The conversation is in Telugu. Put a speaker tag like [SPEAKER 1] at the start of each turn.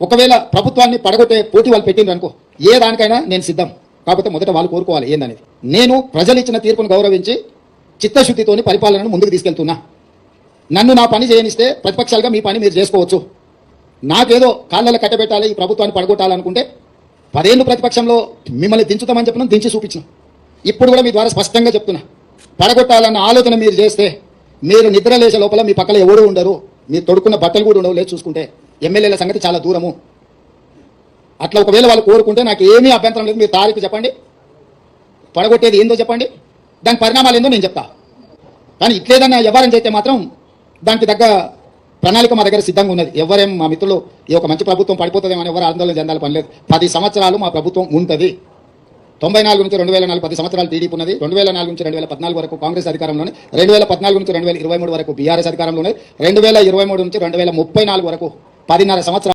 [SPEAKER 1] ఒకవేళ ప్రభుత్వాన్ని పడగొట్టే పోటీ వాళ్ళు పెట్టిండ్రు అనుకో, ఏ దానికైనా నేను సిద్ధం. కాకపోతే మొదట వాళ్ళు కోరుకోవాలి ఏందనేది. నేను ప్రజలు ఇచ్చిన తీర్పును గౌరవించి చిత్తశుద్ధితోని పరిపాలనను ముందుకు తీసుకెళ్తున్నా. నన్ను నా పని చేయనిస్తే ప్రతిపక్షాలుగా మీ పని మీరు చేసుకోవచ్చు. నాకేదో కాళ్ళలో కట్టబెట్టాలి, ఈ ప్రభుత్వాన్ని పడగొట్టాలనుకుంటే 10 ఏళ్ళు ప్రతిపక్షంలో మిమ్మల్ని దించుతామని చెప్పిన దించి చూపించిన. ఇప్పుడు కూడా మీ ద్వారా స్పష్టంగా చెప్తున్నా, పడగొట్టాలన్న ఆలోచన మీరు చేస్తే మీరు నిద్ర లేచే లోపల మీ పక్కన ఎవరు ఉండరు, మీరు తొడుక్కున్న బట్టలు కూడా ఉండవు. లేదు చూసుకుంటే ఎమ్మెల్యేల సంగతి చాలా దూరము. అట్లా ఒకవేళ వాళ్ళు కోరుకుంటే నాకు ఏమీ అభ్యంతరం లేదు. మీరు తారీఖు చెప్పండి, పడగొట్టేది ఏందో చెప్పండి, దాని పరిణామాలు ఏందో నేను చెప్తా. కానీ ఇట్లేదన్నా వ్యవహారం చేస్తే మాత్రం దానికి తగ్గ ప్రణాళిక మా దగ్గర సిద్ధంగా ఉన్నది. ఎవరేం మా మిత్రులు ఈ ఒక మంచి ప్రభుత్వం పడిపోతుందేమని ఎవరు ఆందోళన చెందాలి పని లేదు. 10 సంవత్సరాలు మా ప్రభుత్వం ఉంటుంది. 94 నుంచి 2004 10 సంవత్సరాలు టీడీపీ ఉన్నది. 2004 నుంచి 2014 వరకు కాంగ్రెస్ అధికారంలోనే, 2014 నుంచి 2023 వరకు బీఆర్ఎస్ అధికారంలో ఉన్నది. 2023 నుంచి 2034 వరకు 10.5 సంవత్సరాలు